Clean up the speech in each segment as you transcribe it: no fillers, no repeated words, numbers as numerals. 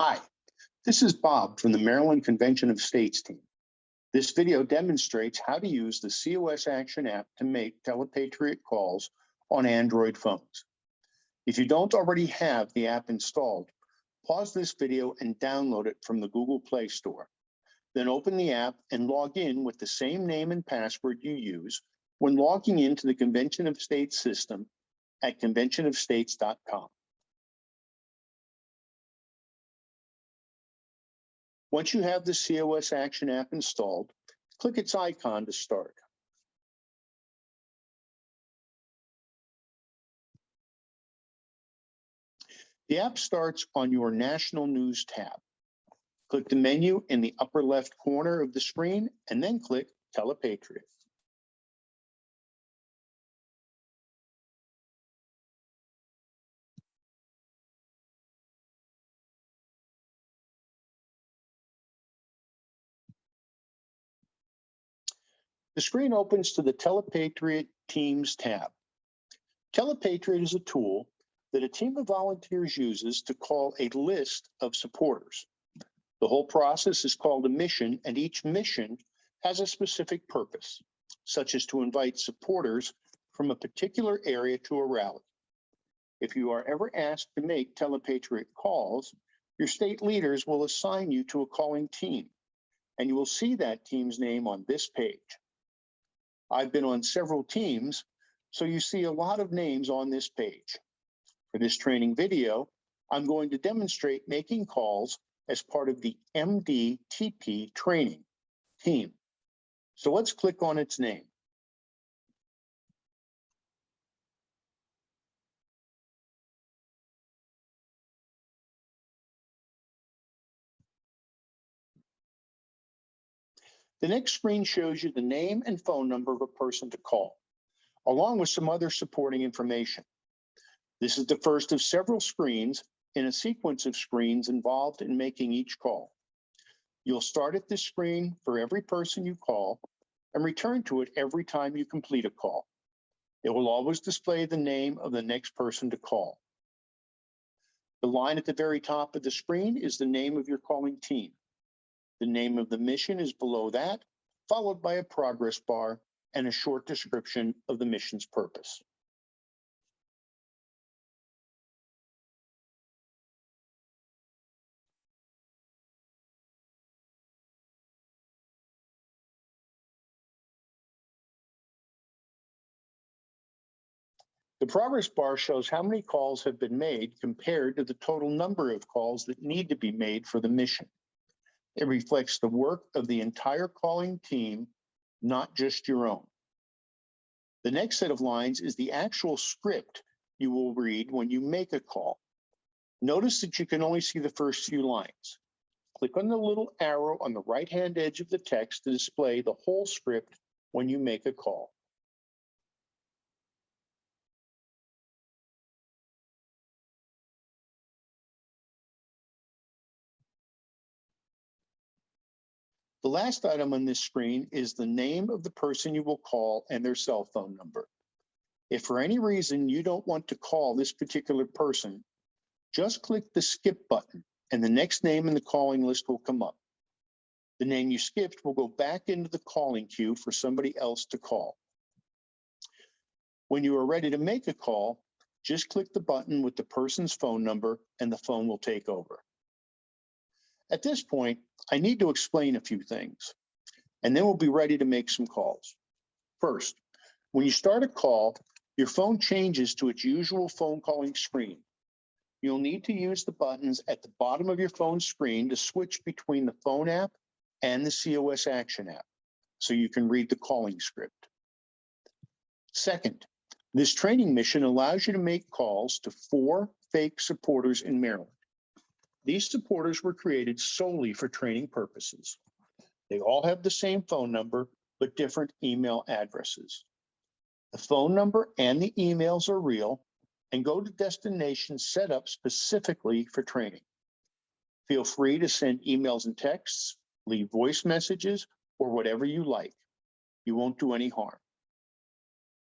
Hi, this is Bob from the Maryland Convention of States team. This video demonstrates how to use the COSAction app to make TelePatriot calls on Android phones. If you don't already have the app installed, pause this video and download it from the Google Play Store. Then open the app and log in with the same name and password you use when logging into the Convention of States system at conventionofstates.com. Once you have the COSAction app installed, click its icon to start. The app starts on your National News tab. Click the menu in the upper left corner of the screen and then click TelePatriot. The screen opens to the TelePatriot Teams tab. TelePatriot is a tool that a team of volunteers uses to call a list of supporters. The whole process is called a mission, and each mission has a specific purpose, such as to invite supporters from a particular area to a rally. If you are ever asked to make TelePatriot calls, your state leaders will assign you to a calling team, and you will see that team's name on this page. I've been on several teams, so you see a lot of names on this page. For this training video, I'm going to demonstrate making calls as part of the MDTP training team. So let's click on its name. The next screen shows you the name and phone number of a person to call, along with some other supporting information. This is the first of several screens in a sequence of screens involved in making each call. You'll start at this screen for every person you call and return to it every time you complete a call. It will always display the name of the next person to call. The line at the very top of the screen is the name of your calling team. The name of the mission is below that, followed by a progress bar and a short description of the mission's purpose. The progress bar shows how many calls have been made compared to the total number of calls that need to be made for the mission. It reflects the work of the entire calling team, not just your own. The next set of lines is the actual script you will read when you make a call. Notice that you can only see the first few lines. Click on the little arrow on the right-hand edge of the text to display the whole script when you make a call. The last item on this screen is the name of the person you will call and their cell phone number. If for any reason you don't want to call this particular person, just click the skip button and the next name in the calling list will come up. The name you skipped will go back into the calling queue for somebody else to call. When you are ready to make a call, just click the button with the person's phone number and the phone will take over. At this point, I need to explain a few things, and then we'll be ready to make some calls. First, when you start a call, your phone changes to its usual phone calling screen. You'll need to use the buttons at the bottom of your phone screen to switch between the phone app and the COSAction app, so you can read the calling script. Second, this training mission allows you to make calls to 4 fake supporters in Maryland. These supporters were created solely for training purposes. They all have the same phone number, but different email addresses. The phone number and the emails are real and go to destinations set up specifically for training. Feel free to send emails and texts, leave voice messages, or whatever you like. You won't do any harm.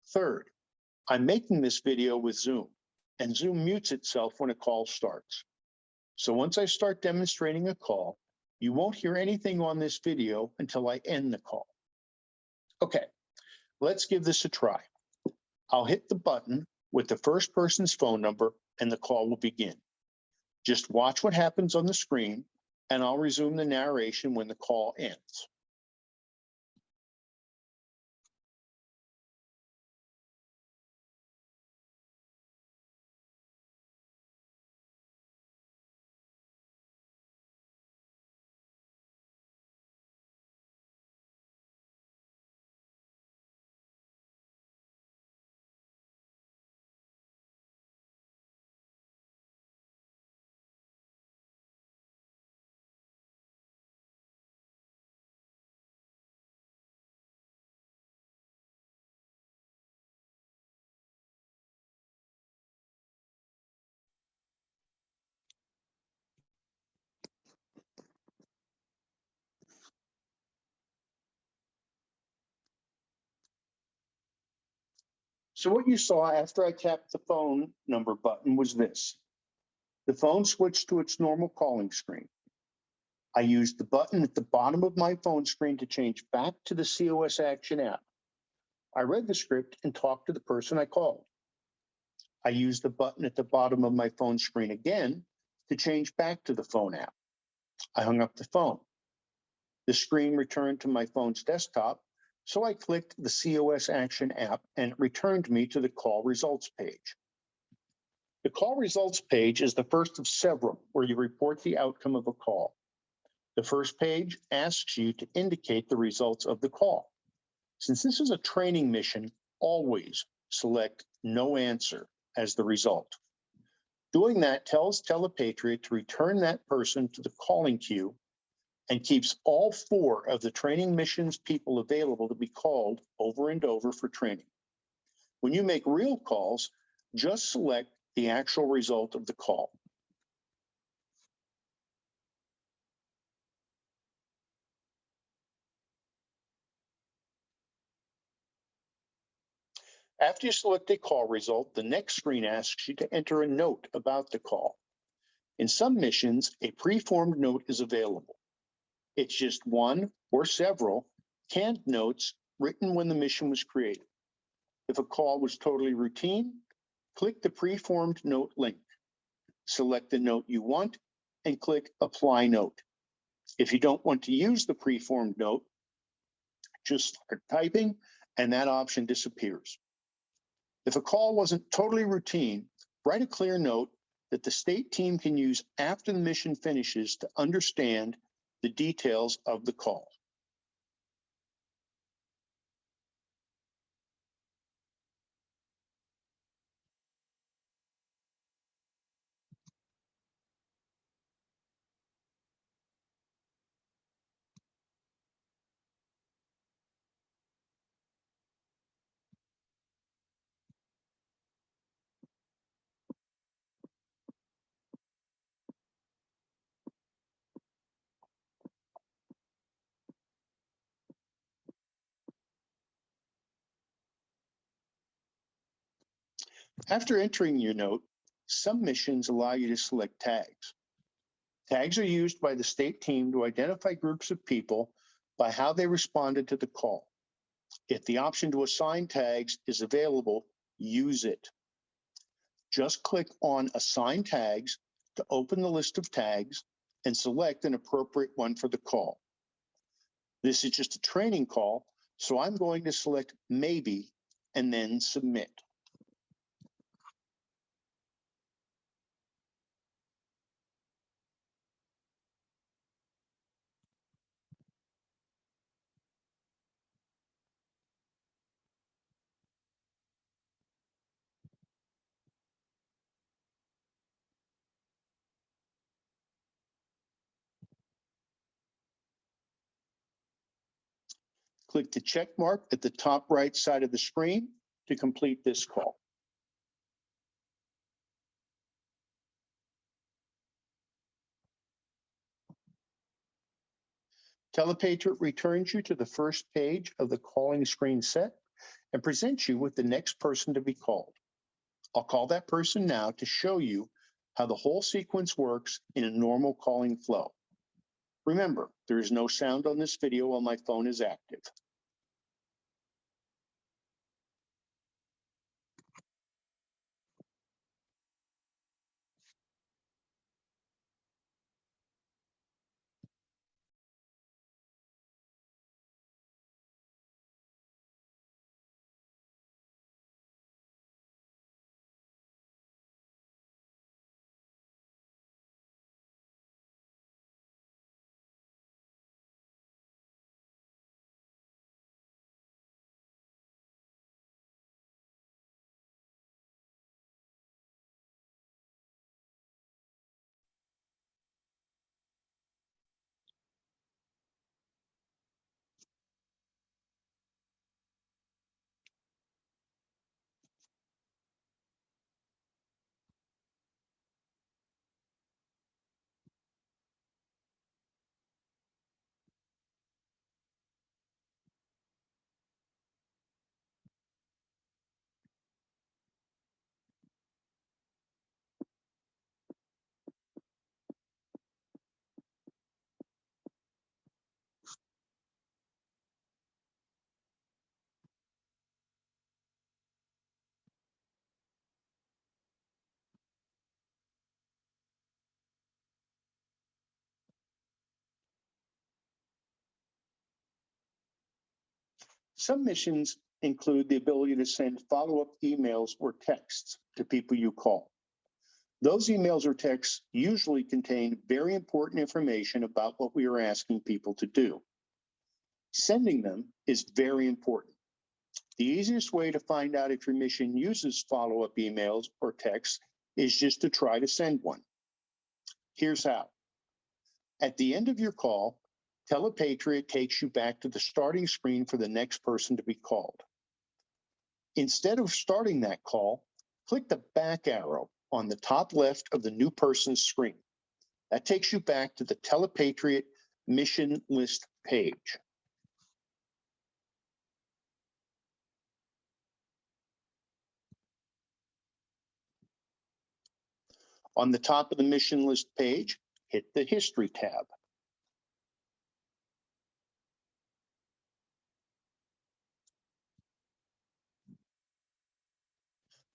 Third, I'm making this video with Zoom, and Zoom mutes itself when a call starts. So once I start demonstrating a call, you won't hear anything on this video until I end the call. Okay, let's give this a try. I'll hit the button with the first person's phone number and the call will begin. Just watch what happens on the screen and I'll resume the narration when the call ends. So what you saw after I tapped the phone number button was this. The phone switched to its normal calling screen. I used the button at the bottom of my phone screen to change back to the COSAction app. I read the script and talked to the person I called. I used the button at the bottom of my phone screen again to change back to the phone app. I hung up the phone. The screen returned to my phone's desktop, so I clicked the COSAction app and it returned me to the call results page. The call results page is the first of several where you report the outcome of a call. The first page asks you to indicate the results of the call. Since this is a training mission, always select no answer as the result. Doing that tells TelePatriot to return that person to the calling queue and keeps all 4 of the training missions people available to be called over and over for training. When you make real calls, just select the actual result of the call. After you select a call result, the next screen asks you to enter a note about the call. In some missions, a preformed note is available. It's just one or several canned notes written when the mission was created. If a call was totally routine, click the preformed note link. Select the note you want and click Apply Note. If you don't want to use the preformed note, just start typing and that option disappears. If a call wasn't totally routine, write a clear note that the state team can use after the mission finishes to understand the details of the call. After entering your note, some missions allow you to select tags. Tags are used by the state team to identify groups of people by how they responded to the call. If the option to assign tags is available, use it. Just click on Assign Tags to open the list of tags and select an appropriate one for the call. This is just a training call, so I'm going to select Maybe and then Submit. Click the check mark at the top right side of the screen to complete this call. TelePatriot returns you to the first page of the calling screen set and presents you with the next person to be called. I'll call that person now to show you how the whole sequence works in a normal calling flow. Remember, there is no sound on this video while my phone is active. Some missions include the ability to send follow-up emails or texts to people you call. Those emails or texts usually contain very important information about what we are asking people to do. Sending them is very important. The easiest way to find out if your mission uses follow-up emails or texts is just to try to send one. Here's how. At the end of your call, TelePatriot takes you back to the starting screen for the next person to be called. Instead of starting that call, click the back arrow on the top left of the new person's screen. That takes you back to the TelePatriot mission list page. On the top of the mission list page, hit the History tab.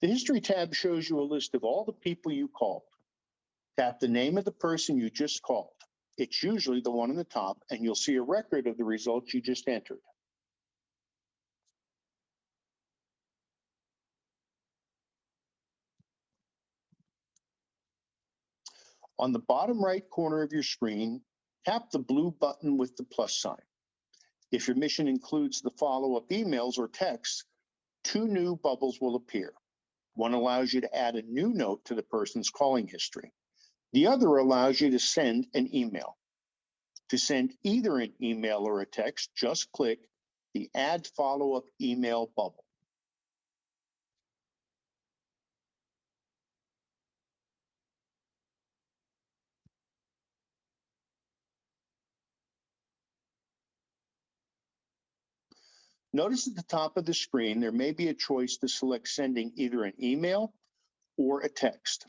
The History tab shows you a list of all the people you called. Tap the name of the person you just called. It's usually the one on the top, and you'll see a record of the results you just entered. On the bottom right corner of your screen, tap the blue button with the plus sign. If your mission includes the follow-up emails or texts, two new bubbles will appear. One allows you to add a new note to the person's calling history. The other allows you to send an email. To send either an email or a text, just click the Add Follow-up Email bubble. Notice at the top of the screen, there may be a choice to select sending either an email or a text.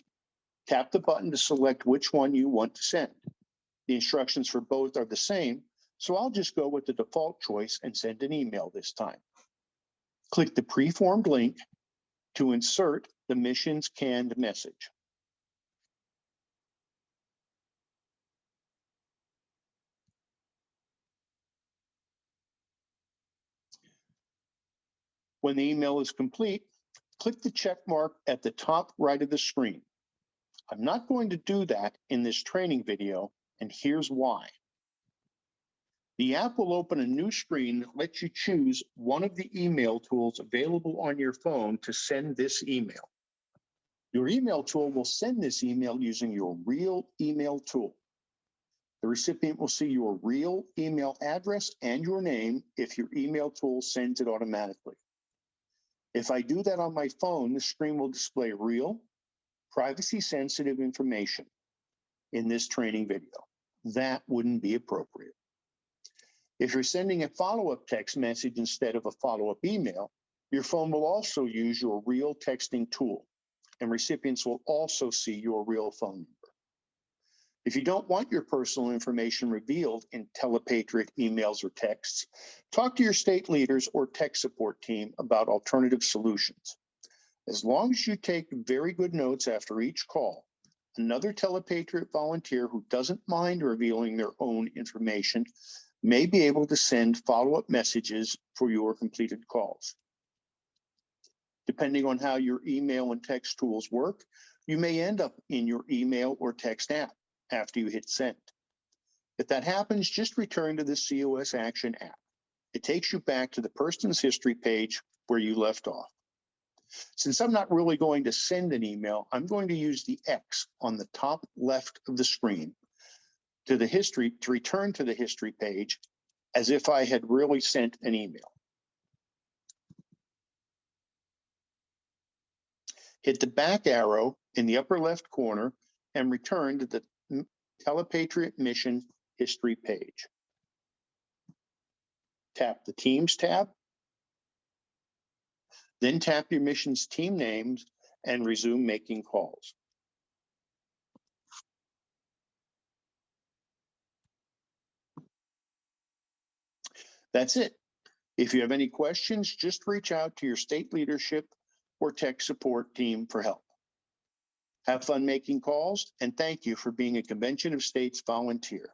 Tap the button to select which one you want to send. The instructions for both are the same, so I'll just go with the default choice and send an email this time. Click the preformed link to insert the mission's canned message. When the email is complete, click the check mark at the top right of the screen. I'm not going to do that in this training video, and here's why. The app will open a new screen that lets you choose one of the email tools available on your phone to send this email. Your email tool will send this email using your real email tool. The recipient will see your real email address and your name if your email tool sends it automatically. If I do that on my phone, the screen will display real, privacy-sensitive information in this training video. That wouldn't be appropriate. If you're sending a follow-up text message instead of a follow-up email, your phone will also use your real texting tool. and recipients will also see your real phone number. If you don't want your personal information revealed in TelePatriot emails or texts, talk to your state leaders or tech support team about alternative solutions. As long as you take very good notes after each call, another TelePatriot volunteer who doesn't mind revealing their own information may be able to send follow-up messages for your completed calls. Depending on how your email and text tools work, you may end up in your email or text app after you hit send. If that happens, just return to the COSAction app. It takes you back to the person's history page where you left off. Since I'm not really going to send an email, I'm going to use the X on the top left of the screen to return to the history page as if I had really sent an email. Hit the back arrow in the upper left corner and return to the TelePatriot Mission History page. Tap the Teams tab, then tap your mission's team names and resume making calls. That's it. If you have any questions, just reach out to your state leadership or tech support team for help. Have fun making calls, and thank you for being a Convention of States volunteer.